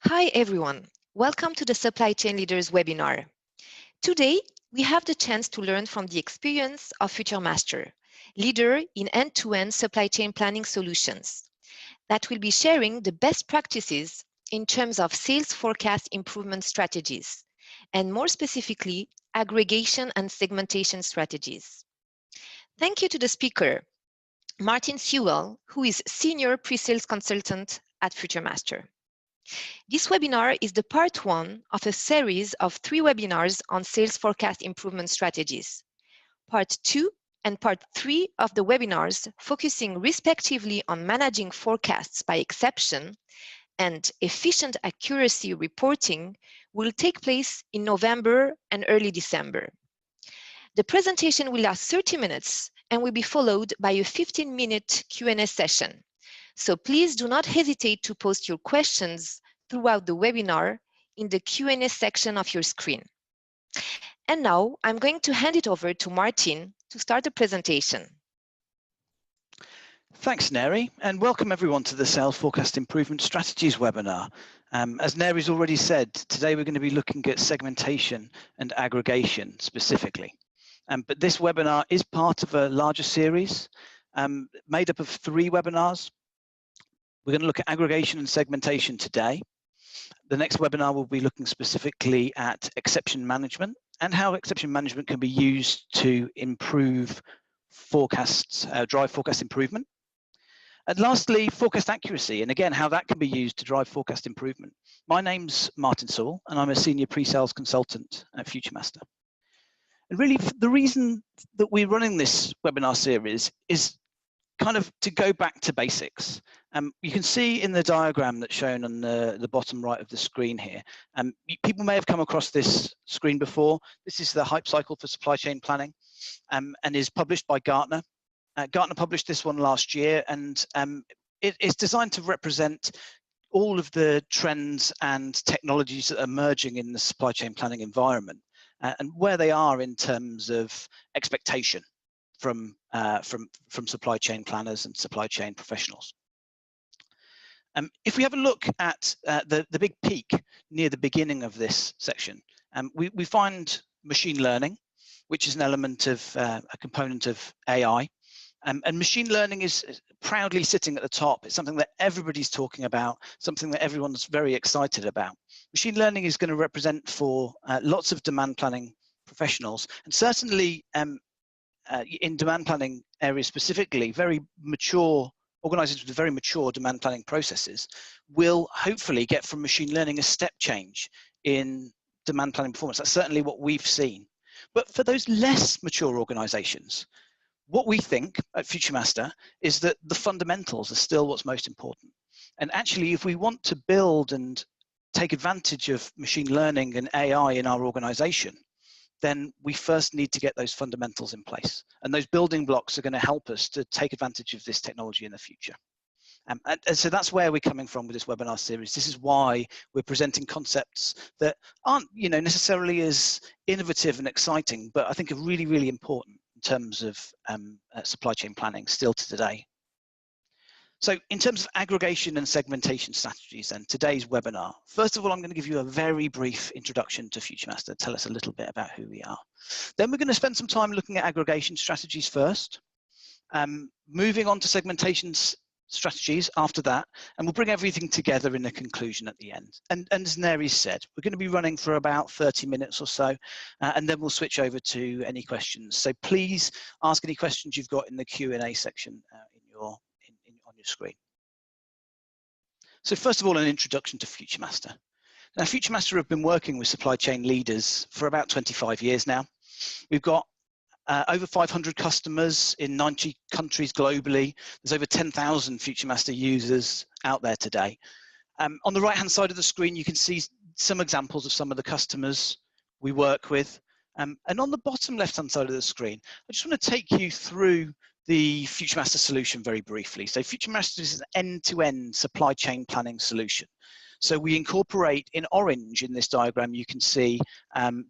Hi everyone, welcome to the Supply Chain Leaders webinar. Today, we have the chance to learn from the experience of FuturMaster, leader in end-to-end supply chain planning solutions, that will be sharing the best practices in terms of sales forecast improvement strategies, and more specifically, aggregation and segmentation strategies. Thank you to the speaker, Martin Sewell, who is Senior Pre-Sales Consultant at FuturMaster. This webinar is the part one of a series of 3 webinars on sales forecast improvement strategies. Part 2 and part 3 of the webinars focusing respectively on managing forecasts by exception and efficient accuracy reporting will take place in November and early December. The presentation will last 30 minutes and will be followed by a 15-minute Q&A session. So please do not hesitate to post your questions throughout the webinar in the Q&A section of your screen. And now I'm going to hand it over to Martin to start the presentation. Thanks, Neri, and welcome everyone to the Sales Forecast Improvement Strategies webinar. As Neri's already said, today we're going to be looking at segmentation and aggregation specifically. But this webinar is part of a larger series made up of 3 webinars. We're going to look at aggregation and segmentation today. The next webinar will be looking specifically at exception management and how exception management can be used to improve forecasts, drive forecast improvement. And lastly, forecast accuracy, and again, how that can be used to drive forecast improvement. My name's Martin Sewell, and I'm a Senior Pre-Sales Consultant at FuturMaster. And really, the reason that we're running this webinar series is kind of to go back to basics. You can see in the diagram that's shown on the bottom right of the screen here, people may have come across this screen before. This is the hype cycle for supply chain planning and is published by Gartner. Gartner published this one last year, and it's designed to represent all of the trends and technologies that are emerging in the supply chain planning environment and where they are in terms of expectation from supply chain planners and supply chain professionals. If we have a look at the big peak near the beginning of this section, we find machine learning, which is an element of a component of AI. And machine learning is proudly sitting at the top. It's something that everybody's talking about, something that everyone's very excited about. Machine learning is going to represent for lots of demand planning professionals, and certainly in demand planning areas specifically, very mature organizations with very mature demand planning processes will hopefully get from machine learning a step change in demand planning performance. That's certainly what we've seen. But for those less mature organizations, what we think at FuturMaster is that the fundamentals are still what's most important. And actually, if we want to build and take advantage of machine learning and AI in our organization, then we first need to get those fundamentals in place. And those building blocks are going to help us to take advantage of this technology in the future. And so that's where we're coming from with this webinar series. This is why we're presenting concepts that aren't, necessarily as innovative and exciting, but I think are really, really important in terms of supply chain planning still to today. So in terms of aggregation and segmentation strategies, then today's webinar, first of all, I'm going to give you a very brief introduction to FuturMaster, tell us a little bit about who we are. Then we're going to spend some time looking at aggregation strategies first, moving on to segmentation strategies after that, and we'll bring everything together in a conclusion at the end. And as Neri said, we're going to be running for about 30 minutes or so, and then we'll switch over to any questions. So please ask any questions you've got in the Q&A section on your screen. So first of all, an introduction to FuturMaster. Now, FuturMaster have been working with supply chain leaders for about 25 years now. We've got over 500 customers in 90 countries globally. There's over 10,000 FuturMaster users out there today. On the right-hand side of the screen, you can see some examples of some of the customers we work with. And on the bottom left-hand side of the screen, I just want to take you through the FuturMaster solution very briefly. So FuturMaster is an end-to-end supply chain planning solution. So we incorporate in orange in this diagram, you can see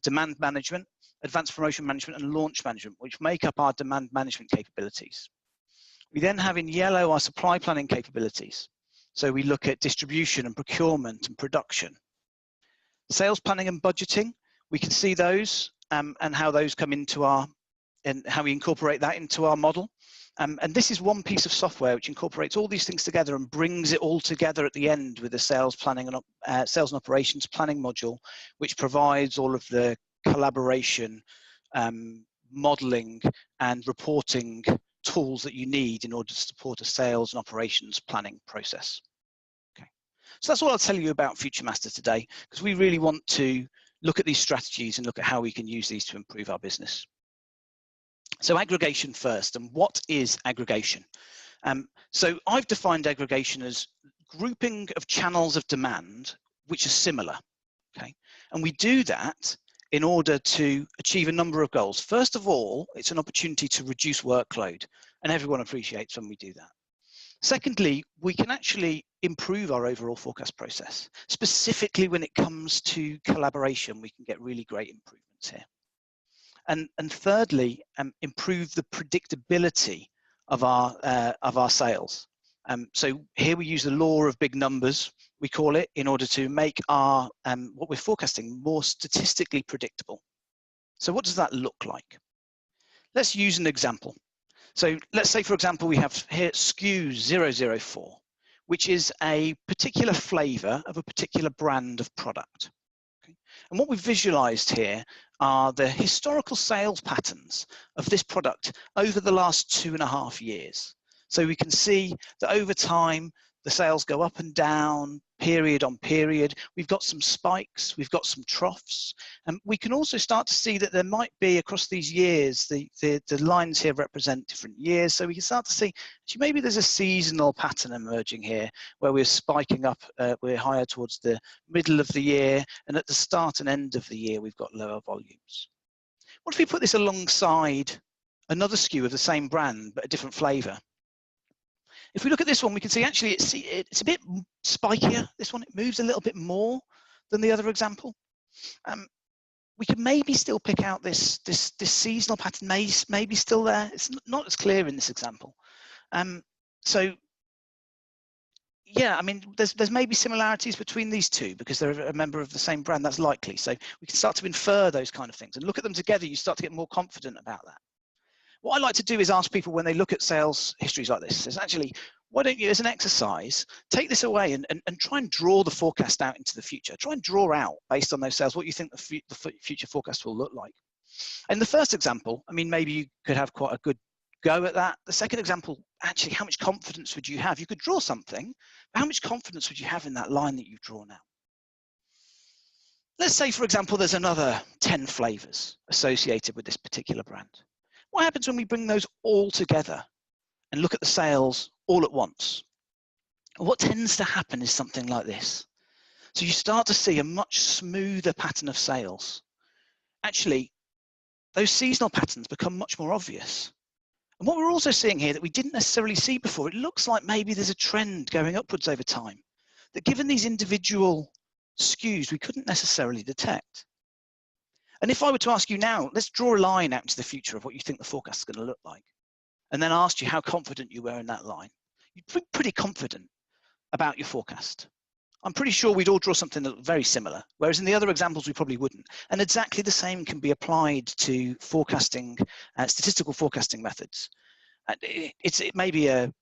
demand management, advanced promotion management, and launch management, which make up our demand management capabilities. We then have in yellow our supply planning capabilities. So we look at distribution and procurement and production. Sales planning and budgeting, we can see those and how those come into our, and how we incorporate that into our model. And this is one piece of software which incorporates all these things together and brings it all together at the end with the sales planning and sales and operations planning module, which provides all of the collaboration, modeling and reporting tools that you need in order to support a sales and operations planning process. Okay, so that's all I'll tell you about FuturMaster today, because we really want to look at these strategies and look at how we can use these to improve our business. So aggregation first, and what is aggregation? So I've defined aggregation as grouping of channels of demand which are similar, okay? And we do that in order to achieve a number of goals. First of all, it's an opportunity to reduce workload, and everyone appreciates when we do that. Secondly, we can actually improve our overall forecast process. Specifically when it comes to collaboration, we can get really great improvements here. And thirdly, improve the predictability of our sales. So here we use the law of big numbers, we call it, in order to make our what we're forecasting more statistically predictable. So what does that look like? Let's use an example. So let's say, for example, we have here SKU 004, which is a particular flavor of a particular brand of product. Okay? And what we've visualized here are the historical sales patterns of this product over the last 2.5 years. So we can see that over time, the sales go up and down, period on period. We've got some spikes, we've got some troughs. And we can also start to see that there might be across these years, the lines here represent different years. So we can start to see, actually, maybe there's a seasonal pattern emerging here where we're spiking up, we're higher towards the middle of the year, and at the start and end of the year, we've got lower volumes. What if we put this alongside another SKU of the same brand, but a different flavor? If we look at this one, we can see actually it's a bit spikier. This one, it moves a little bit more than the other example. We can maybe still pick out this seasonal pattern, maybe still there. It's not as clear in this example. So yeah, I mean, there's maybe similarities between these two because they're a member of the same brand. That's likely. So we can start to infer those kind of things and look at them together. You start to get more confident about that. What I like to do is ask people when they look at sales histories like this, is actually, why don't you, as an exercise, take this away and try and draw the forecast out into the future. Try and draw out, based on those sales, what you think the future forecast will look like. And the first example, I mean, maybe you could have quite a good go at that. The second example, actually, how much confidence would you have? You could draw something, but how much confidence would you have in that line that you've drawn out? Let's say, for example, there's another 10 flavors associated with this particular brand. What happens when we bring those all together and look at the sales all at once? What tends to happen is something like this. So you start to see a much smoother pattern of sales. Actually, those seasonal patterns become much more obvious. And what we're also seeing here that we didn't necessarily see before, it looks like maybe there's a trend going upwards over time, that given these individual SKUs, we couldn't necessarily detect. And if I were to ask you now, let's draw a line out into the future of what you think the forecast is going to look like, and then asked you how confident you were in that line, you'd be pretty confident about your forecast. I'm pretty sure we'd all draw something that looked very similar, whereas in the other examples we probably wouldn't. And exactly the same can be applied to forecasting, statistical forecasting methods. It may be a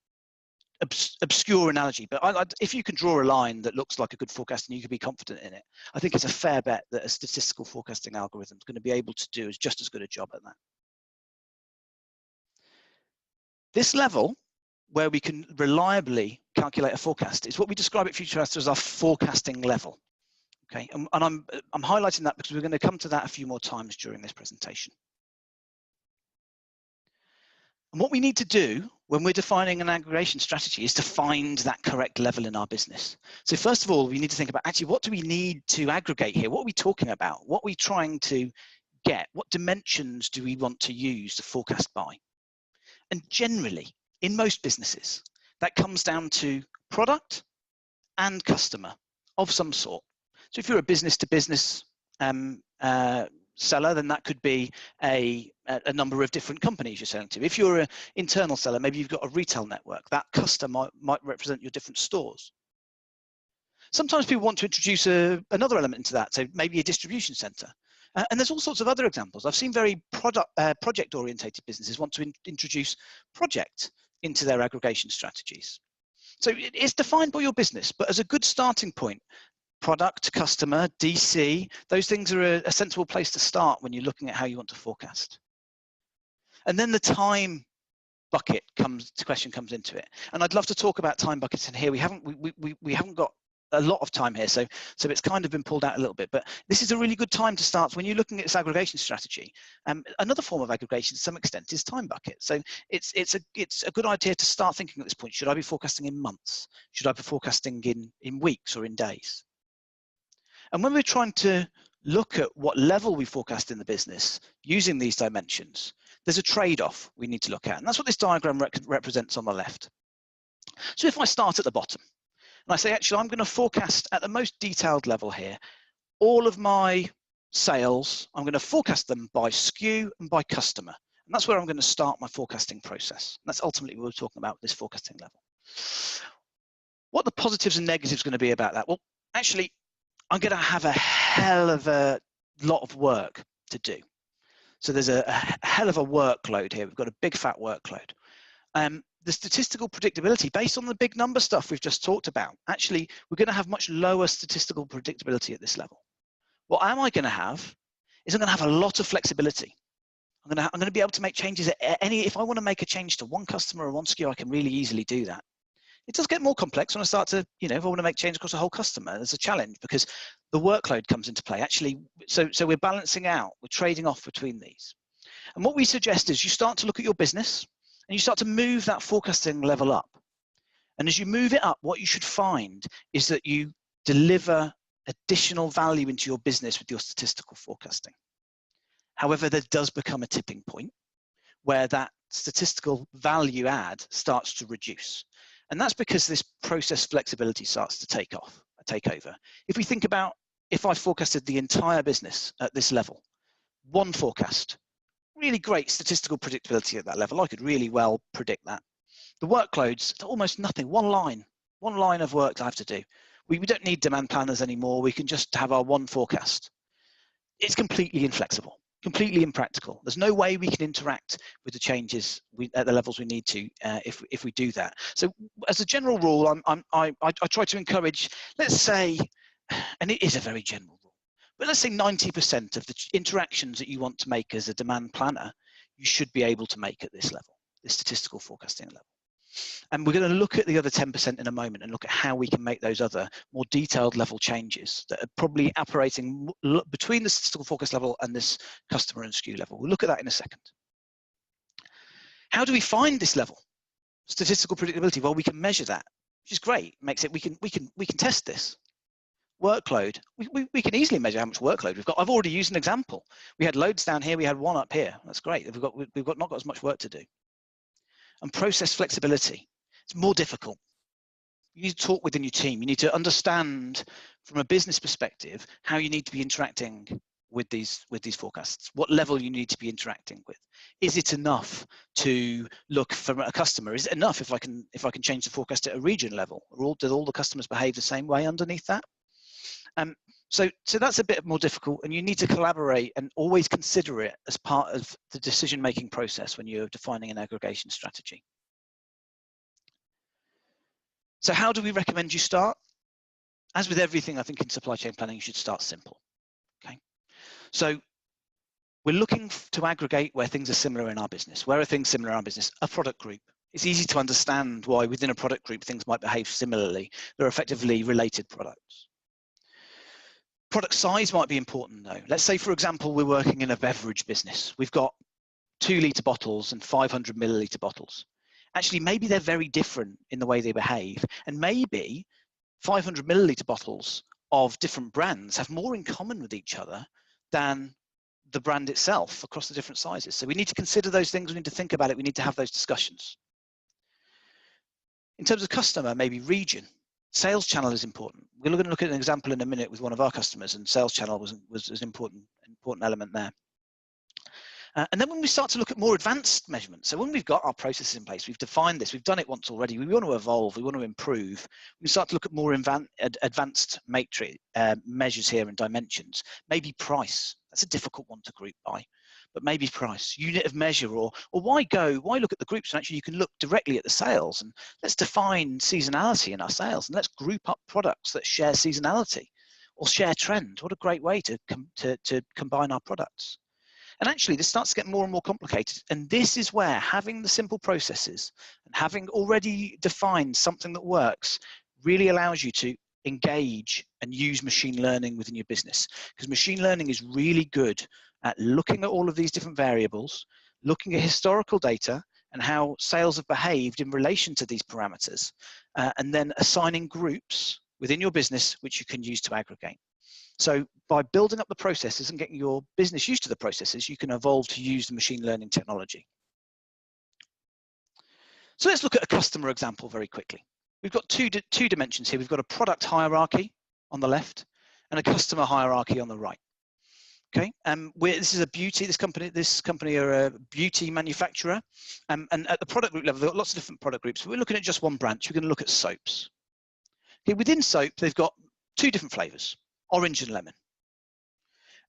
obscure analogy, but if you can draw a line that looks like a good forecast and you can be confident in it, I think it's a fair bet that a statistical forecasting algorithm is going to be able to do just as good a job at that. This level, where we can reliably calculate a forecast, is what we describe at FuturMaster as our forecasting level. Okay, and I'm highlighting that because we're going to come to that a few more times during this presentation. And what we need to do when we're defining an aggregation strategy is to find that correct level in our business. So first of all, we need to think about, actually, what do we need to aggregate here? What are we talking about? What are we trying to get? What dimensions do we want to use to forecast by? And generally, in most businesses, that comes down to product and customer of some sort. So if you're a business-to-business seller, then that could be a number of different companies you're selling to. If you're an internal seller, maybe you've got a retail network. That customer might represent your different stores. Sometimes people want to introduce another element into that, so maybe a distribution center. And there's all sorts of other examples. I've seen very project-orientated businesses want to introduce project into their aggregation strategies. So it's defined by your business, but as a good starting point, product, customer, DC, those things are a sensible place to start when you're looking at how you want to forecast. And then the time bucket question comes into it. And I'd love to talk about time buckets in here. We haven't got a lot of time here, so it's kind of been pulled out a little bit, but this is a really good time to start when you're looking at this aggregation strategy. Another form of aggregation to some extent is time bucket. So it's a good idea to start thinking at this point, should I be forecasting in months? Should I be forecasting in weeks or in days? And when we're trying to look at what level we forecast in the business using these dimensions, there's a trade-off we need to look at, and that's what this diagram represents on the left. So if I start at the bottom, and I say, actually, I'm going to forecast at the most detailed level here, all of my sales, I'm going to forecast them by SKU and by customer. And that's where I'm going to start my forecasting process. And that's ultimately what we're talking about, this forecasting level. What the positives and negatives are going to be about that? Well, actually, I'm going to have a hell of a lot of work to do. So there's a hell of a workload here. We've got a big fat workload. The statistical predictability based on the big number stuff we've just talked about, actually, we're going to have much lower statistical predictability at this level. What am I going to have is I'm going to have a lot of flexibility. I'm going to be able to make changes at if I want to make a change to one customer or one SKU, I can really easily do that. It does get more complex when I start to, if I want to make change across a whole customer, there's a challenge because the workload comes into play. Actually, so we're balancing out, we're trading off between these. And what we suggest is you start to look at your business and you start to move that forecasting level up. And as you move it up, what you should find is that you deliver additional value into your business with your statistical forecasting. However, there does become a tipping point where that statistical value add starts to reduce. And that's because this process flexibility starts to take over. If we think about, if I forecasted the entire business at this level, one forecast, really great statistical predictability at that level. I could really well predict that. The workload's almost nothing, one line of work I have to do. We don't need demand planners anymore. We can just have our one forecast. It's completely inflexible, completely impractical. There's no way we can interact with the changes at the levels we need to if we do that. So as a general rule, I try to encourage, let's say, and it is a very general rule, but let's say 90% of the interactions that you want to make as a demand planner, you should be able to make at this level, this statistical forecasting level. And we're going to look at the other 10% in a moment and look at how we can make those other more detailed level changes that are probably operating between the statistical forecast level and this customer and SKU level. We'll look at that in a second. How do we find this level? Statistical predictability. Well, we can measure that, which is great. Makes it we can test this. Workload. We can easily measure how much workload we've got. I've already used an example. We had loads down here. We had one up here. That's great. We've not got as much work to do. And process flexibility. It's more difficult. You need to talk within your team. You need to understand from a business perspective how you need to be interacting with these forecasts. What level you need to be interacting with. Is it enough to look from a customer? Is it enough if I can change the forecast at a region level? Or do all the customers behave the same way underneath that? So that's a bit more difficult, and you need to collaborate and always consider it as part of the decision-making process when you're defining an aggregation strategy. So how do we recommend you start? As with everything, I think in supply chain planning, you should start simple. Okay. So we're looking to aggregate where things are similar in our business. Where are things similar in our business? A product group. It's easy to understand why within a product group things might behave similarly. They're effectively related products. Product size might be important though. Let's say, for example, we're working in a beverage business. We've got 2-litre bottles and 500 milliliter bottles. Actually, maybe they're very different in the way they behave. And maybe 500 milliliter bottles of different brands have more in common with each other than the brand itself across the different sizes. So we need to consider those things. We need to think about it. We need to have those discussions. In terms of customer, maybe region. Sales channel is important. We're going to look at an example in a minute with one of our customers, and sales channel was an important element there. And then when we start to look at more advanced measurements, so when we've got our processes in place, we've defined this, we've done it once already, we want to evolve, we want to improve, we start to look at more advanced matrix measures here and dimensions. Maybe price, that's a difficult one to group by, but maybe price, unit of measure, or why look at the groups, and actually you can look directly at the sales, and let's define seasonality in our sales, and let's group up products that share seasonality or share trend. What a great way to combine our products. And actually, this starts to get more and more complicated. And this is where having the simple processes and having already defined something that works really allows you to engage and use machine learning within your business. Because machine learning is really good at looking at all of these different variables, looking at historical data and how sales have behaved in relation to these parameters, and then assigning groups within your business which you can use to aggregate. So by building up the processes and getting your business used to the processes, you can evolve to use the machine learning technology. So let's look at a customer example very quickly. We've got two dimensions here. We've got a product hierarchy on the left and a customer hierarchy on the right. Okay, this is a beauty. This company are a beauty manufacturer, and at the product group level, they've got lots of different product groups. But we're looking at just one branch. We're going to look at soaps. Okay, within soap, they've got two different flavors: orange and lemon.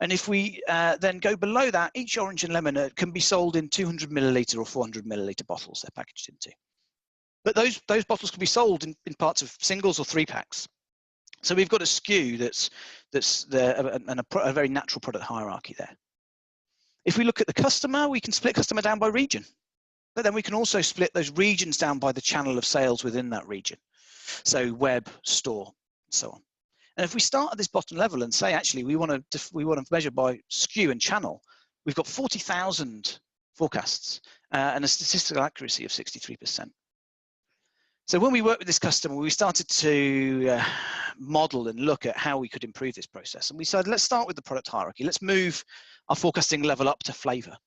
And if we then go below that, each orange and lemon can be sold in 200 milliliter or 400 milliliter bottles they're packaged into. But those bottles can be sold in parts of singles or 3-packs. So we've got a SKU that's a very natural product hierarchy there. If we look at the customer, we can split customer down by region. But then we can also split those regions down by the channel of sales within that region. So web, store, and so on. And if we start at this bottom level and say, actually, we want to measure by SKU and channel, we've got 40,000 forecasts and a statistical accuracy of 63%. So when we worked with this customer, we started to model and look at how we could improve this process. And we said, let's start with the product hierarchy. Let's move our forecasting level up to flavor.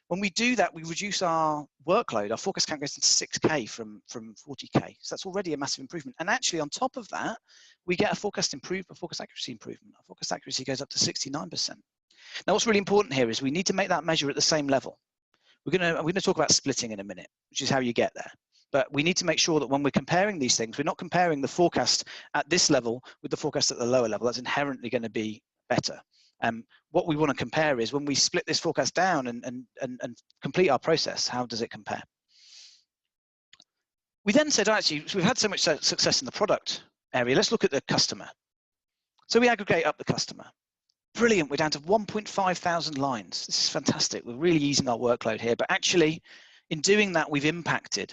When we do that, we reduce our workload. Our forecast count goes to 6K from 40K. So that's already a massive improvement. And actually, on top of that, we get a forecast accuracy improvement. Our forecast accuracy goes up to 69%. Now, what's really important here is we need to make that measure at the same level. We're going to talk about splitting in a minute, which is how you get there. But we need to make sure that when we're comparing these things, we're not comparing the forecast at this level with the forecast at the lower level. That's inherently going to be better. What we want to compare is when we split this forecast down and complete our process, how does it compare? We then said, actually, we've had so much success in the product area, let's look at the customer. So we aggregate up the customer. Brilliant, we're down to 1,500 lines. This is fantastic. We're really easing our workload here, but actually, in doing that, we've impacted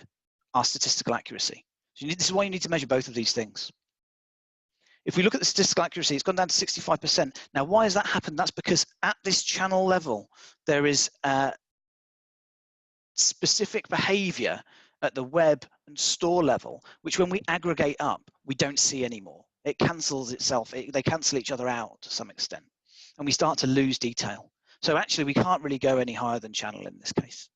our statistical accuracy. So this is why you need to measure both of these things. If we look at the statistical accuracy, it's gone down to 65%. Now, why has that happened? That's because at this channel level, there is specific behavior at the web and store level, which when we aggregate up, we don't see anymore. It cancels itself. They cancel each other out to some extent, and we start to lose detail. So actually, we can't really go any higher than channel in this case.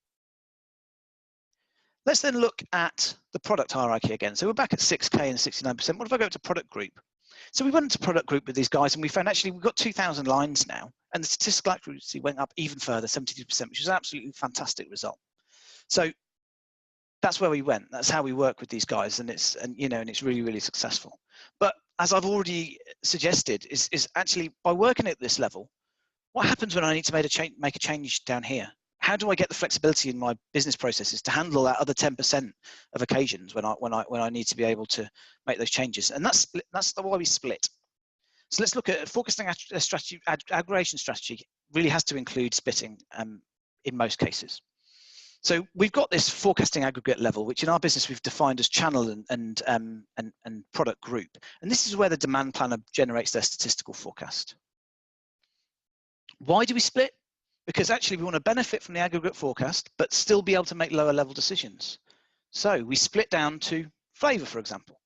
Let's then look at the product hierarchy again. So we're back at 6K and 69%. What if I go to product group? So we went into product group with these guys and we found actually we've got 2,000 lines now, and the statistical accuracy went up even further, 72%, which is an absolutely fantastic result. So that's where we went. That's how we work with these guys, and it's really, really successful. But as I've already suggested, is actually by working at this level, what happens when I need to make a change down here? How do I get the flexibility in my business processes to handle that other 10% of occasions when I need to be able to make those changes? And that's why we split. So let's look at forecasting strategy. Aggregation strategy really has to include splitting in most cases. So we've got this forecasting aggregate level, which in our business we've defined as channel and product group. And this is where the demand planner generates their statistical forecast. Why do we split? Because actually we want to benefit from the aggregate forecast, but still be able to make lower level decisions. So we split down to flavor, for example.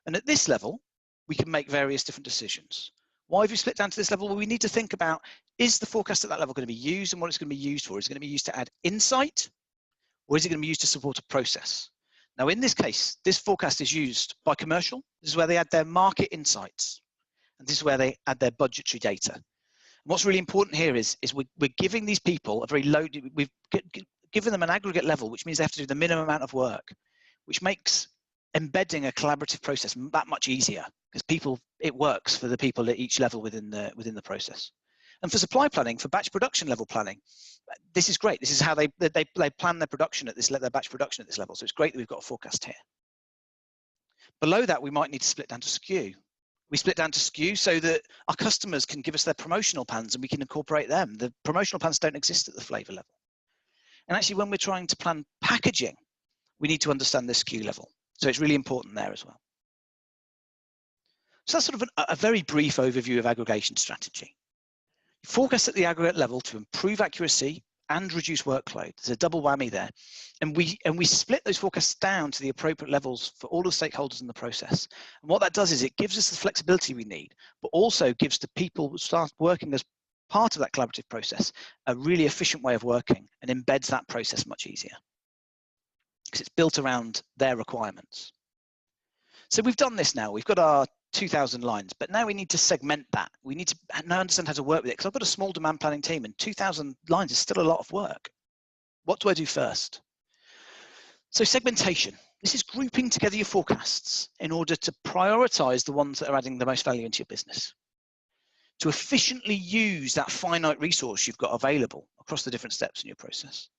And at this level, we can make various different decisions. Why have we split down to this level? Well, we need to think about, is the forecast at that level going to be used and what it's going to be used for? Is it going to be used to add insight, or is it going to be used to support a process? Now, in this case, this forecast is used by commercial. This is where they add their market insights. And this is where they add their budgetary data. what's really important here is we're giving these people a very low, we've given them an aggregate level, which means they have to do the minimum amount of work, which makes embedding a collaborative process that much easier, because it works for the people at each level within the process. And for supply planning, for batch production level planning, this is great. This is how they plan their production at their batch production at this level. So it's great that we've got a forecast here. Below that, we might need to split down to SKU. We split down to SKU so that our customers can give us their promotional plans and we can incorporate them. The promotional plans don't exist at the flavor level. And actually, when we're trying to plan packaging, we need to understand the SKU level. So it's really important there as well. So that's sort of a very brief overview of aggregation strategy. Forecast at the aggregate level to improve accuracy and reduce workload. There's a double whammy there. And we split those forecasts down to the appropriate levels for all the stakeholders in the process. And what that does is it gives us the flexibility we need, but also gives the people who start working as part of that collaborative process a really efficient way of working and embeds that process much easier, because it's built around their requirements. So we've done this now. We've got our 2,000 lines, but now we need to segment that. We need to now understand how to work with it, because I've got a small demand planning team and 2,000 lines is still a lot of work. What do I do first? So segmentation. This is grouping together your forecasts in order to prioritize the ones that are adding the most value into your business, to efficiently use that finite resource you've got available across the different steps in your process.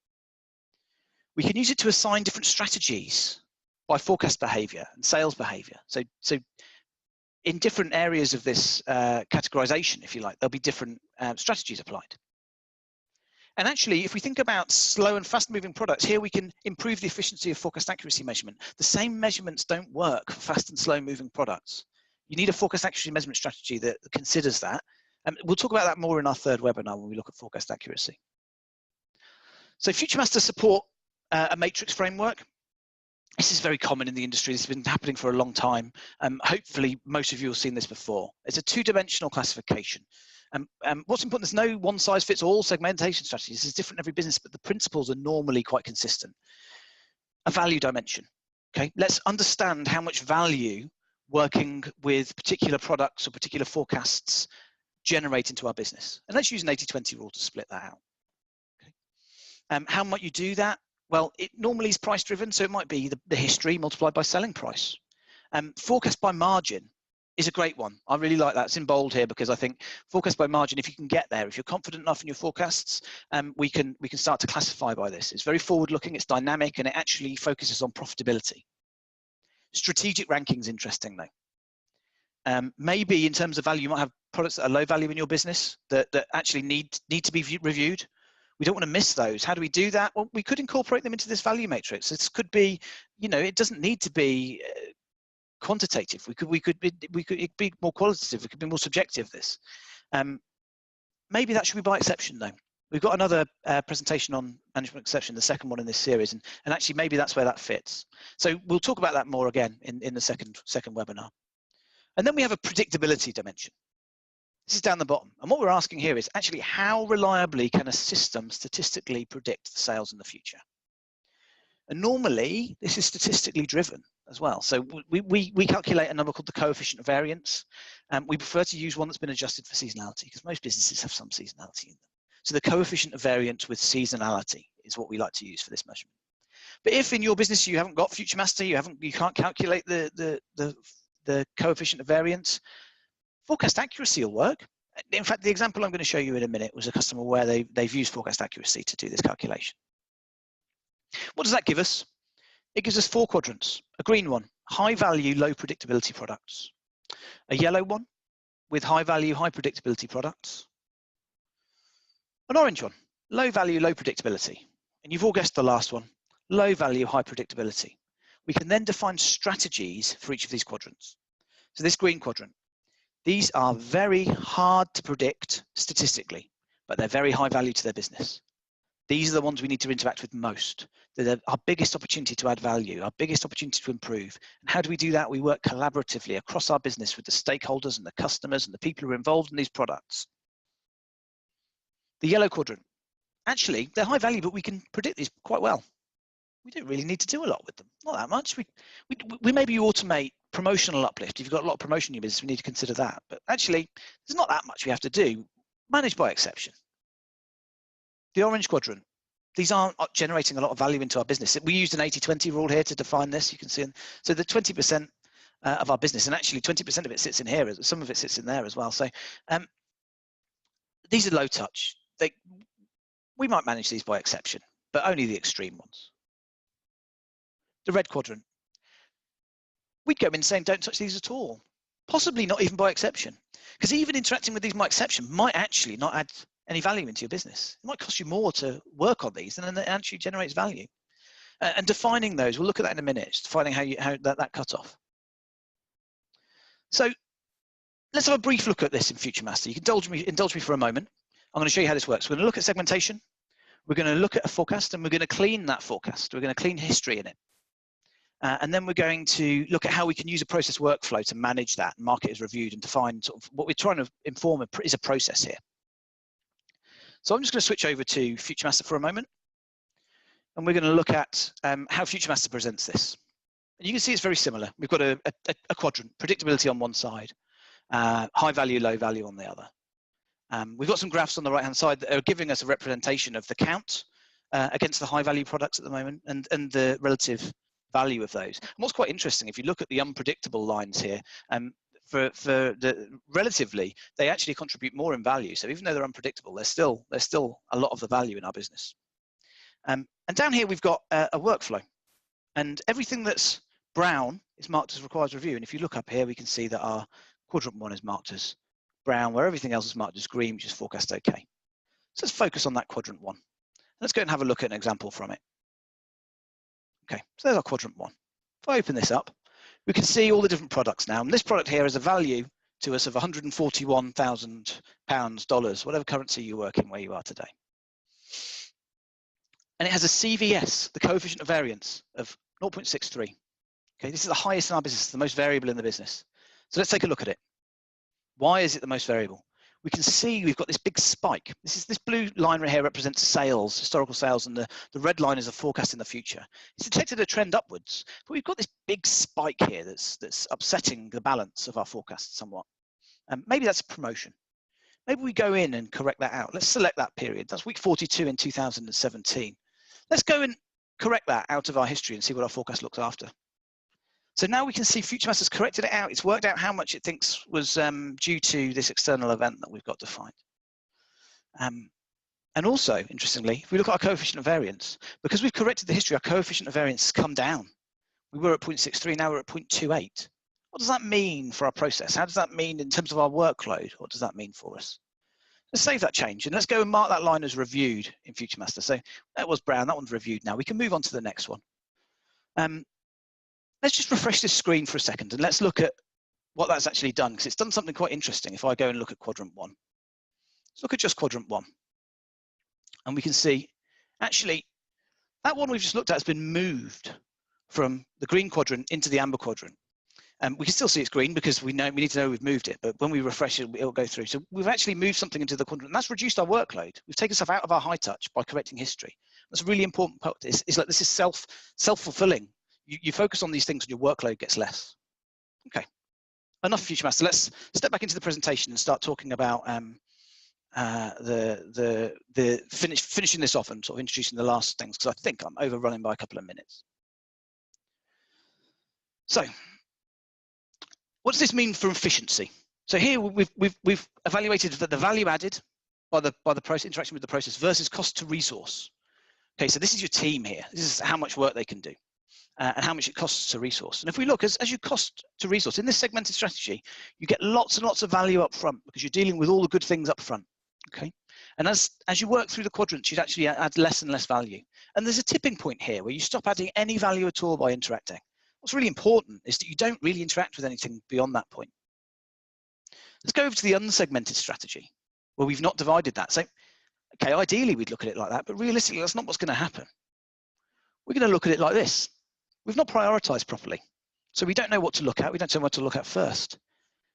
We can use it to assign different strategies by forecast behavior and sales behavior. So in different areas of this categorization, if you like, there'll be different strategies applied. And actually, if we think about slow and fast moving products, here we can improve the efficiency of forecast accuracy measurement. The same measurements don't work for fast and slow moving products. You need a forecast accuracy measurement strategy that considers that. And we'll talk about that more in our third webinar when we look at forecast accuracy. So FuturMaster support a matrix framework. This is very common in the industry. This has been happening for a long time. Hopefully, most of you have seen this before. It's a two-dimensional classification. What's important, there's no one-size-fits-all segmentation strategy. This is different in every business, but the principles are normally quite consistent. A value dimension. Okay, let's understand how much value working with particular products or particular forecasts generate into our business. And let's use an 80-20 rule to split that out. Okay. How might you do that? Well, it normally is price driven, so it might be the history multiplied by selling price. Forecast by margin is a great one. I really like that. It's in bold here because I think forecast by margin, if you can get there, if you're confident enough in your forecasts, we can start to classify by this. It's very forward looking, it's dynamic, and it actually focuses on profitability. Strategic ranking is interesting though. Maybe in terms of value, you might have products that are low value in your business that actually need to be reviewed. We don't want to miss those. How do we do that? Well, we could incorporate them into this value matrix. This could be, it doesn't need to be quantitative. We could be more qualitative. It could be more subjective. This, maybe that should be by exception though. We've got another presentation on management exception, the second one in this series, and actually maybe that's where that fits. So we'll talk about that more again in the second webinar. And then we have a predictability dimension. This is down the bottom. And what we're asking here is actually how reliably can a system statistically predict the sales in the future? And normally this is statistically driven as well. So we calculate a number called the coefficient of variance. We prefer to use one that's been adjusted for seasonality because most businesses have some seasonality in them. So the coefficient of variance with seasonality is what we like to use for this measurement. But if in your business you haven't got FuturMaster, you can't calculate the coefficient of variance, forecast accuracy will work. In fact, the example I'm going to show you in a minute was a customer where they've used forecast accuracy to do this calculation. What does that give us? It gives us 4 quadrants. A green one, high value, low predictability products. A yellow one with high value, high predictability products. An orange one, low value, low predictability. And you've all guessed the last one, low value, high predictability. We can then define strategies for each of these quadrants. So this green quadrant, these are very hard to predict statistically, but they're very high value to their business. These are the ones we need to interact with most. They're our biggest opportunity to add value, our biggest opportunity to improve. And how do we do that? We work collaboratively across our business with the stakeholders and the customers and the people who are involved in these products. The yellow quadrant, actually, they're high value, but we can predict these quite well. We don't really need to do a lot with them, not that much. We maybe automate promotional uplift. If you've got a lot of promotion in your business, we need to consider that. But actually, there's not that much we have to do. managed by exception. The orange quadrant, these aren't generating a lot of value into our business. We used an 80-20 rule here to define this. You can see, so the 20% of our business, and actually 20% of it sits in here, some of it sits in there as well. So these are low touch. We might manage these by exception, but only the extreme ones. The red quadrant, we'd go in saying don't touch these at all, possibly not even by exception, because even interacting with these by exception might actually not add any value into your business. It might cost you more to work on these, and then it actually generates value. And defining those, we'll look at that in a minute, just defining how that cut off. So let's have a brief look at this in FuturMaster. You can indulge me for a moment. I'm going to show you how this works. We're going to look at segmentation. We're going to look at a forecast, and we're going to clean that forecast. We're going to clean history in it. And then we're going to look at how we can use a process workflow to manage that, mark it as reviewed, and define sort of what we're trying to inform is a process here. So I'm just going to switch over to FuturMaster for a moment, and we're going to look at how FuturMaster presents this. And you can see it's very similar. We've got a quadrant, predictability on one side, high value, low value on the other. We've got some graphs on the right-hand side that are giving us a representation of the count against the high value products at the moment, and the relative value of those. And what's quite interesting, if you look at the unpredictable lines here, relatively, they actually contribute more in value. So even though they're unpredictable, there's still a lot of the value in our business. And down here we've got a workflow, and everything that's brown is marked as requires review. And if you look up here, we can see that our quadrant 1 is marked as brown, where everything else is marked as green, which is forecast okay. So let's focus on that quadrant 1. Let's go and have a look at an example from it. Okay, so there's our quadrant 1. If I open this up, we can see all the different products now. And this product here has a value to us of £141,000, dollars, whatever currency you work in where you are today. And it has a CVS, the coefficient of variance, of 0.63. Okay, this is the highest in our business, the most variable in the business. So let's take a look at it. Why is it the most variable? We can see we've got this big spike. This blue line right here represents sales, historical sales, and the red line is a forecast in the future. It's detected a trend upwards, but we've got this big spike here that's upsetting the balance of our forecast somewhat. Maybe that's a promotion. Maybe we go in and correct that out. Let's select that period. That's week 42 in 2017. Let's go and correct that out of our history and see what our forecast looks after. So now we can see FuturMaster's corrected it out. It's worked out how much it thinks was due to this external event that we've got defined. And also, interestingly, if we look at our coefficient of variance, because we've corrected the history, our coefficient of variance has come down. We were at 0.63, now we're at 0.28. What does that mean for our process? How does that mean in terms of our workload? What does that mean for us? Let's save that change, and let's go and mark that line as reviewed in FuturMaster. So that was brown, that one's reviewed now. We can move on to the next one. Let's just refresh this screen for a second, and let's look at what that's actually done, because it's done something quite interesting. If I go and look at quadrant 1, let's look at just quadrant 1, and we can see actually that one we've just looked at has been moved from the green quadrant into the amber quadrant. We can still see it's green because we need to know we've moved it, but when we refresh it, it'll go through. So we've actually moved something into the quadrant, and that's reduced our workload. We've taken stuff out of our high touch by correcting history. That's a really important part. It's like this is self-fulfilling. You focus on these things and your workload gets less. Okay, enough FuturMaster. Let's step back into the presentation and start talking about finishing this off and sort of introducing the last things, because I think I'm overrunning by a couple of minutes. So what does this mean for efficiency? So here we've evaluated that the value added by the process, interaction with the process versus cost to resource. Okay, so this is your team here. This is how much work they can do. And how much it costs to resource. And if we look, as you cost to resource, in this segmented strategy, you get lots and lots of value up front because you're dealing with all the good things up front, okay? And as you work through the quadrants, you'd actually add less and less value. And there's a tipping point here where you stop adding any value at all by interacting. What's really important is that you don't really interact with anything beyond that point. Let's go over to the unsegmented strategy, where we've not divided that. So, okay, ideally we'd look at it like that, but realistically, that's not what's going to happen. We're going to look at it like this. We've not prioritized properly. So we don't know what to look at. We don't know what to look at first.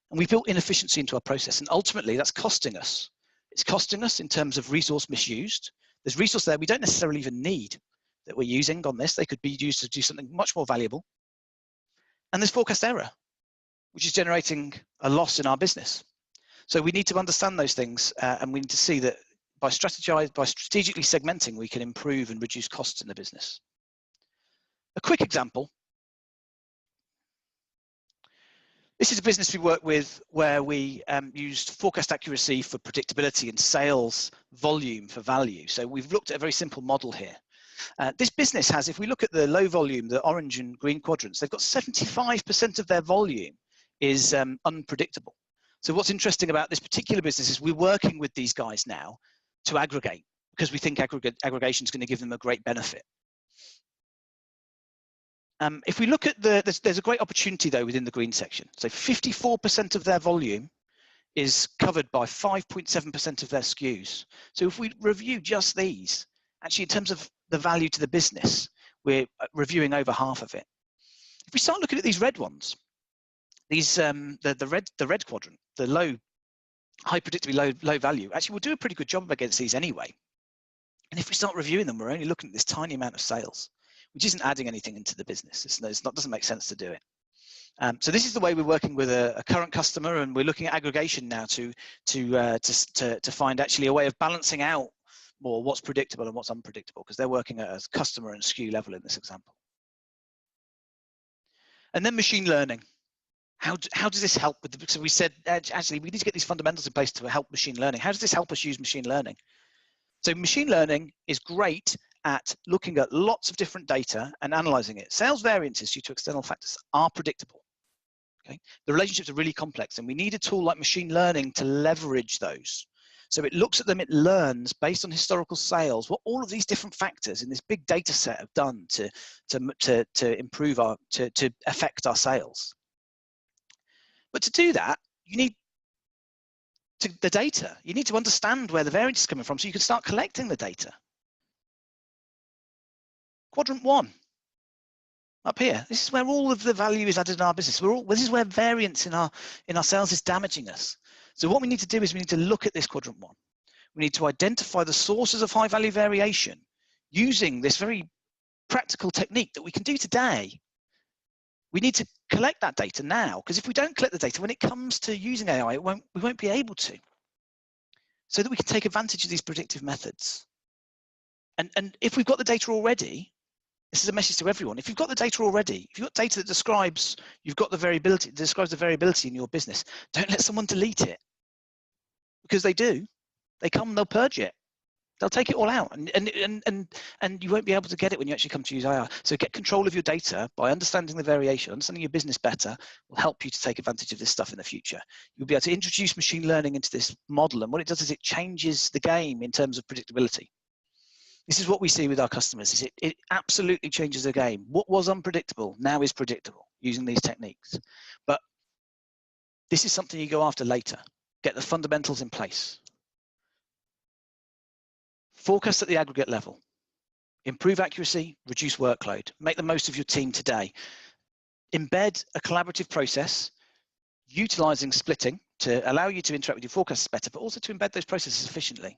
And we've built inefficiency into our process. And ultimately, that's costing us. It's costing us in terms of resource misused. There's resource there we don't necessarily even need that we're using on this. They could be used to do something much more valuable. And there's forecast error, which is generating a loss in our business. So we need to understand those things, and we need to see that by strategically segmenting, we can improve and reduce costs in the business. A quick example. This is a business we work with where we used forecast accuracy for predictability and sales volume for value. So we've looked at a very simple model here. This business has, if we look at the low volume, the orange and green quadrants, they've got 75% of their volume is unpredictable. So what's interesting about this particular business is we're working with these guys now to aggregate, because we think aggregation is going to give them a great benefit. If we look at there's a great opportunity though within the green section. So 54% of their volume is covered by 5.7% of their SKUs. So if we review just these, actually in terms of the value to the business, we're reviewing over half of it. If we start looking at these red ones, these the red quadrant, the high predictably low value, actually we'll do a pretty good job against these anyway. And if we start reviewing them, we're only looking at this tiny amount of sales, which isn't adding anything into the business. Doesn't make sense to do it. So this is the way we're working with a current customer, and we're looking at aggregation now to find actually a way of balancing out more what's predictable and what's unpredictable, because they're working at a customer and SKU level in this example. And then machine learning. How does this help with so we said actually we need to get these fundamentals in place to help machine learning. How does this help us use machine learning? So machine learning is great at looking at lots of different data and analyzing it. Sales variances due to external factors are predictable. Okay? The relationships are really complex, and we need a tool like machine learning to leverage those. So it looks at them, it learns based on historical sales what all of these different factors in this big data set have done to improve to affect our sales. But to do that, you need the data. You need to understand where the variance is coming from so you can start collecting the data. Quadrant 1, up here, this is where all of the value is added in our business. This is where variance in our sales is damaging us. So what we need to do is we need to look at this quadrant 1. We need to identify the sources of high value variation using this very practical technique that we can do today. We need to collect that data now, because if we don't collect the data, when it comes to using AI, we won't be able to. So that we can take advantage of these predictive methods. And if we've got the data already, this is a message to everyone. If you've got the data already, if you've got data that describes the variability in your business, don't let someone delete it. Because they do. They come, they'll purge it. They'll take it all out, and you won't be able to get it when you actually come to use AI. So get control of your data by understanding the variation, understanding your business better will help you to take advantage of this stuff in the future. You'll be able to introduce machine learning into this model, and what it does is it changes the game in terms of predictability. This is what we see with our customers, is it absolutely changes the game. What was unpredictable now is predictable using these techniques. But this is something you go after later. Get the fundamentals in place. Forecast at the aggregate level. Improve accuracy, reduce workload. Make the most of your team today. Embed a collaborative process, utilizing splitting to allow you to interact with your forecasts better, but also to embed those processes efficiently.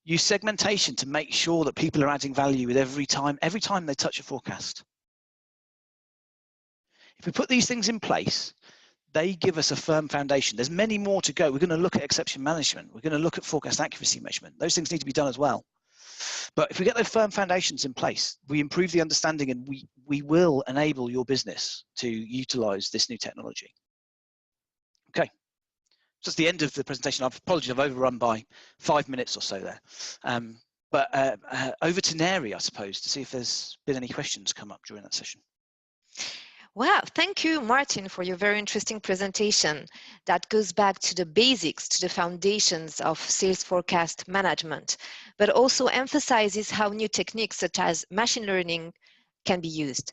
Use segmentation to make sure that people are adding value with every time they touch a forecast. If we put these things in place, they give us a firm foundation. There's many more to go. We're going to look at exception management. We're going to look at forecast accuracy measurement. Those things need to be done as well. But if we get those firm foundations in place, we improve the understanding, and we will enable your business to utilize this new technology. Okay. So that's the end of the presentation. I apologize, I've overrun by 5 minutes or so there. But over to Neri, I suppose, to see if there's been any questions come up during that session. Wow, thank you, Martin, for your very interesting presentation that goes back to the basics, to the foundations of sales forecast management, but also emphasizes how new techniques such as machine learning can be used.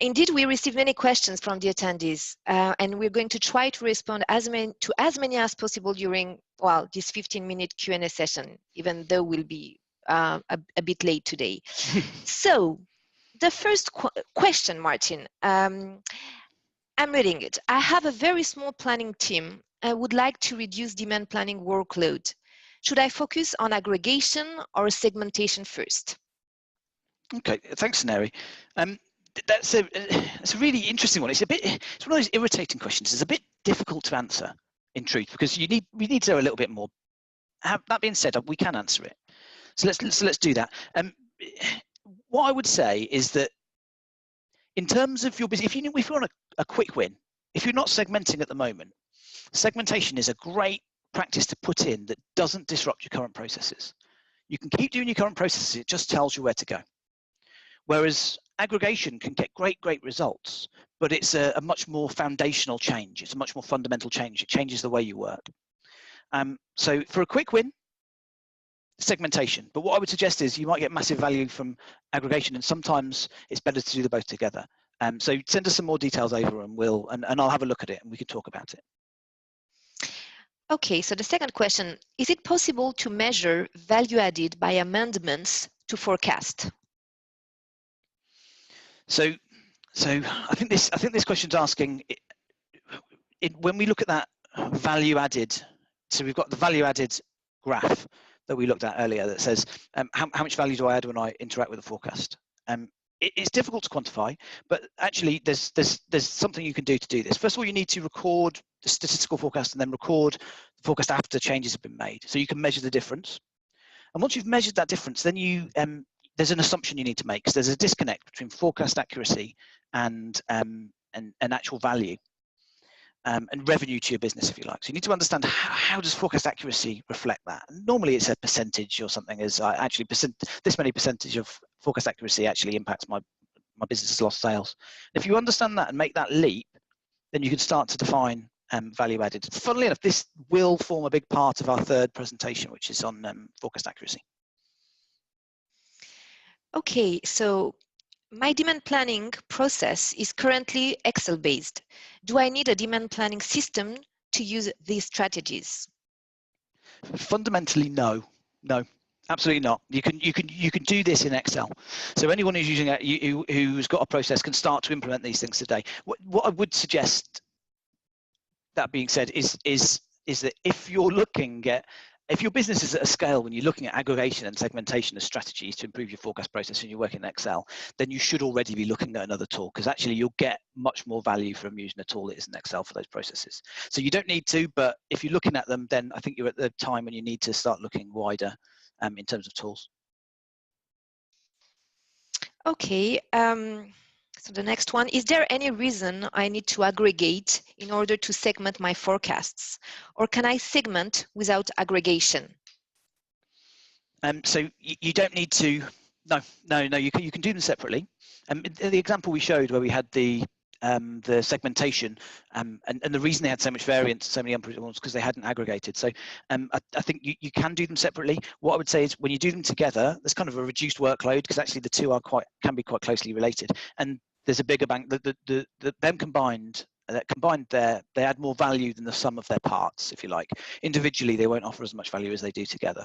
Indeed, we received many questions from the attendees, and we're going to try to respond to as many as possible during, well, this 15-minute Q&A session, even though we'll be a bit late today. So, the first question, Martin, I'm reading it. I have a very small planning team. I would like to reduce demand planning workload. Should I focus on aggregation or segmentation first? Okay, thanks, Neri. That's a really interesting one. It's one of those irritating questions. It's a bit difficult to answer. in truth, because we need to know a little bit more. That being said, we can answer it. So let's do that. What I would say is that in terms of your business, if you want a quick win, if you're not segmenting at the moment, segmentation is a great practice to put in that doesn't disrupt your current processes. You can keep doing your current processes, it just tells you where to go. Whereas aggregation can get great results, but it's a much more foundational change. It's a much more fundamental change. It changes the way you work. So for a quick win, segmentation. But what I would suggest is you might get massive value from aggregation, and sometimes it's better to do the both together. So send us some more details over, and I'll have a look at it, and we can talk about it. Okay, so the second question, is it possible to measure value added by amendments to forecast? So I think this question's asking, when we look at that value added, so we've got the value added graph that we looked at earlier that says how much value do I add when I interact with the forecast. It's difficult to quantify, but actually there's something you can do to do this. First of all, you need to record the statistical forecast and then record the forecast after changes have been made, so you can measure the difference. And once you've measured that difference, then there's an assumption you need to make, because there's a disconnect between forecast accuracy and actual value. And revenue to your business, if you like. So you need to understand how does forecast accuracy reflect that. And normally it's a percentage or something, as actually this many percentage of forecast accuracy actually impacts my business's lost sales. If you understand that and make that leap, then you can start to define value added. Funnily enough, this will form a big part of our third presentation, which is on forecast accuracy. Okay, so my demand planning process is currently Excel based. Do I need a demand planning system to use these strategies? Fundamentally, no, absolutely not. You can do this in Excel. So anyone who's using it, who's got a process, can start to implement these things today. What I would suggest, that being said, is that if your business is at a scale when you're looking at aggregation and segmentation as strategies to improve your forecast process and you're working in Excel, then you should already be looking at another tool, because actually you'll get much more value from using a tool that isn't Excel for those processes. So you don't need to, but if you're looking at them, then I think you're at the time when you need to start looking wider in terms of tools. Okay, so the next one, is there any reason I need to aggregate in order to segment my forecasts? Or can I segment without aggregation? So you don't need to, no, you can do them separately. The example we showed where we had the segmentation, and the reason they had so much variance, so many unpredictable ones, because they hadn't aggregated. So I think you can do them separately. What I would say is when you do them together, there's kind of a reduced workload, because actually the two can be quite closely related, and there's a bigger bank. Them combined, they add more value than the sum of their parts, if you like. Individually, they won't offer as much value as they do together.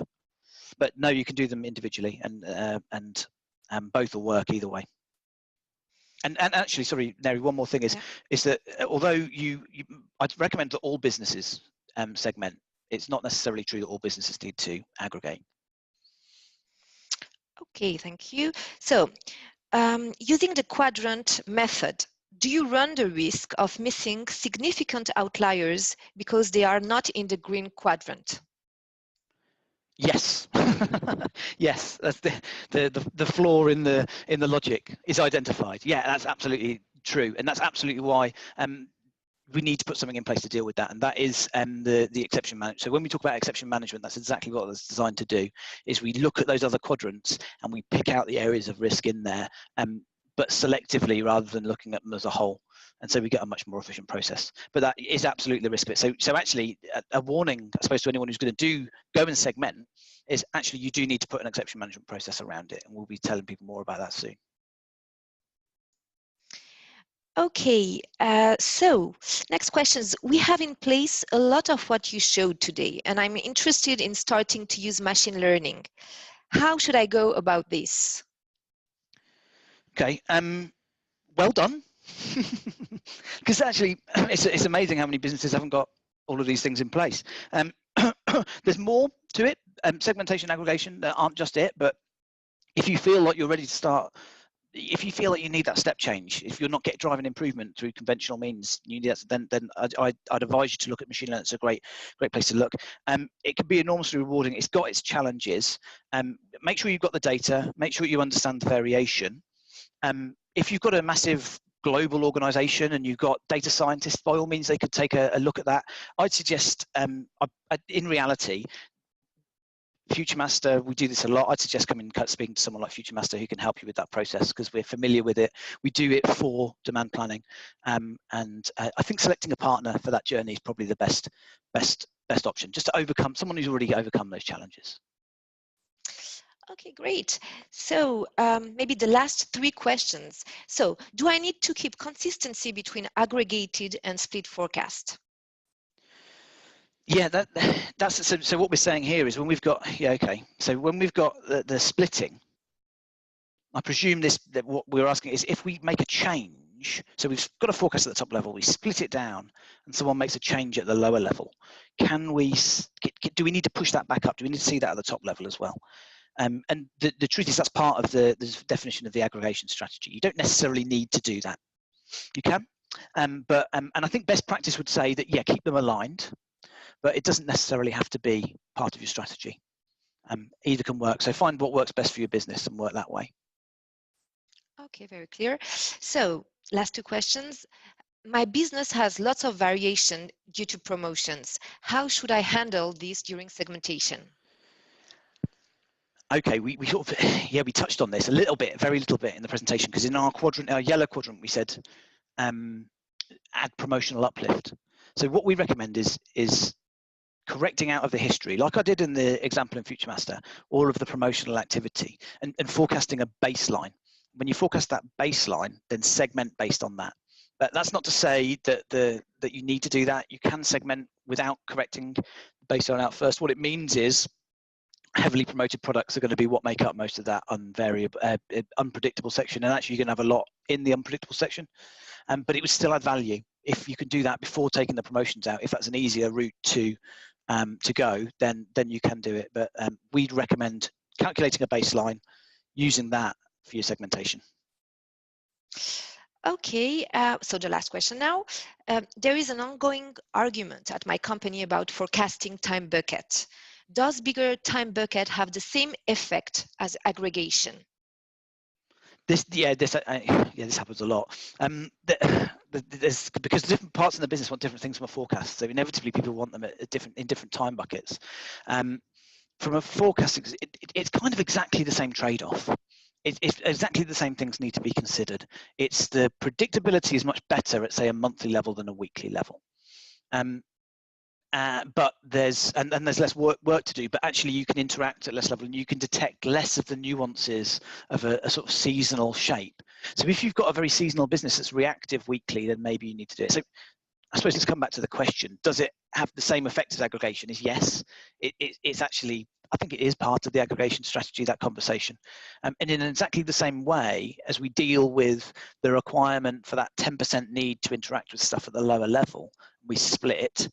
But no, you can do them individually, and both will work either way. And actually, sorry, Neri, one more thing is that although I'd recommend that all businesses segment, it's not necessarily true that all businesses need to aggregate. Okay, thank you. So using the quadrant method, do you run the risk of missing significant outliers because they are not in the green quadrant? Yes, yes, that's the flaw in the logic is identified. Yeah, that's absolutely true, and that's absolutely why we need to put something in place to deal with that, and that is the exception management. So when we talk about exception management, that's exactly what it's designed to do. Is we look at those other quadrants and we pick out the areas of risk in there, but selectively rather than looking at them as a whole. And so we get a much more efficient process. But that is absolutely the risk bit. So actually, a warning, I suppose, to anyone who's going to go and segment is actually you do need to put an exception management process around it, and we'll be telling people more about that soon. Okay, so next questions. We have in place a lot of what you showed today, and I'm interested in starting to use machine learning. How should I go about this? Okay, well done. Because actually, it's amazing how many businesses haven't got all of these things in place. There's more to it. Segmentation, aggregation aren't just it, but if you feel like you're ready to start if you feel that you need that step change, if you're not driving improvement through conventional means, you need that, then I'd advise you to look at machine learning. It's a great place to look. It can be enormously rewarding. It's got its challenges. Make sure you've got the data. Make sure you understand the variation. If you've got a massive global organization and you've got data scientists, by all means, they could take a look at that. I'd suggest, in reality, FuturMaster, we do this a lot. I'd suggest coming and speaking to someone like FuturMaster who can help you with that process, because we're familiar with it. We do it for demand planning, and I think selecting a partner for that journey is probably the best option, just to overcome someone who's already overcome those challenges. Okay, great. So maybe the last 3 questions. So do I need to keep consistency between aggregated and split forecast? Yeah, that's so what we're saying here is when we've got, so when we've got the splitting, I presume that what we're asking is if we make a change, so we've got a forecast at the top level, we split it down, and someone makes a change at the lower level, do we need to push that back up? Do we need to see that at the top level as well? And the truth is that's part of the definition of the aggregation strategy. You don't necessarily need to do that. You can, and I think best practice would say that, yeah, keep them aligned, but it doesn't necessarily have to be part of your strategy. Either can work. So find what works best for your business and work that way. Okay, very clear. So last 2 questions. My business has lots of variation due to promotions. How should I handle this during segmentation? Okay, we sort of, yeah, we touched on this a little bit, very little bit in the presentation, because in our quadrant, our yellow quadrant, we said add promotional uplift. So what we recommend is correcting out of the history, like I did in the example in FuturMaster, all of the promotional activity and forecasting a baseline. When you forecast that baseline, then segment based on that. But that's not to say that that you need to do that. You can segment without correcting the baseline out first. What it means is heavily promoted products are going to be what make up most of that unpredictable section, and actually you're going to have a lot in the unpredictable section, but it would still add value if you can do that before taking the promotions out. If that's an easier route to go, then you can do it, but we'd recommend calculating a baseline, using that for your segmentation. Okay, so the last question now. There is an ongoing argument at my company about forecasting time bucket. Does bigger time bucket have the same effect as aggregation? This happens a lot. Because different parts of the business want different things from a forecast, so inevitably people want them at different time buckets. From a forecasting, it's kind of exactly the same trade-off. It's exactly the same things need to be considered. It's the predictability is much better at, say, a monthly level than a weekly level. But there's less work to do, but actually you can interact at less level and you can detect less of the nuances of a sort of seasonal shape. So if you've got a very seasonal business that's reactive weekly, then maybe you need to do it. So I suppose let's come back to the question, does it have the same effect as aggregation? Is yes. It's actually, I think it is part of the aggregation strategy, that conversation. And in exactly the same way as we deal with the requirement for that 10% need to interact with stuff at the lower level, we split it.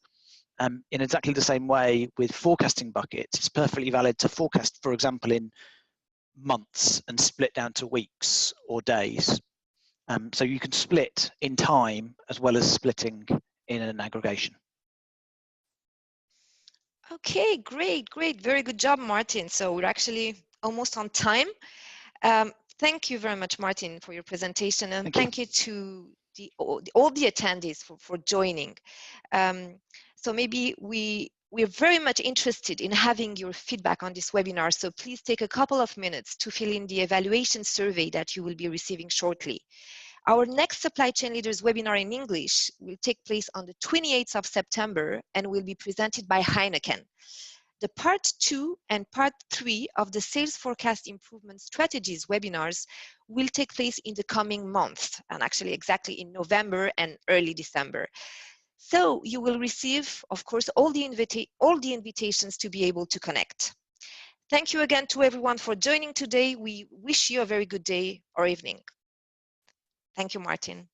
In exactly the same way with forecasting buckets, it's perfectly valid to forecast, for example, in months and split down to weeks or days. So you can split in time as well as splitting in an aggregation. Okay, great. Very good job, Martin. So we're actually almost on time. Thank you very much, Martin, for your presentation, and thank you to all the attendees for joining. So maybe we're very much interested in having your feedback on this webinar, so please take a couple of minutes to fill in the evaluation survey that you will be receiving shortly. Our next Supply Chain Leaders webinar in English will take place on the 28th of September and will be presented by Heineken. The Part 2 and Part 3 of the Sales Forecast Improvement Strategies webinars will take place in the coming month, and actually exactly in November and early December. So you will receive, of course, all the invitations to be able to connect. Thank you again to everyone for joining today. We wish you a very good day or evening. Thank you, Martin.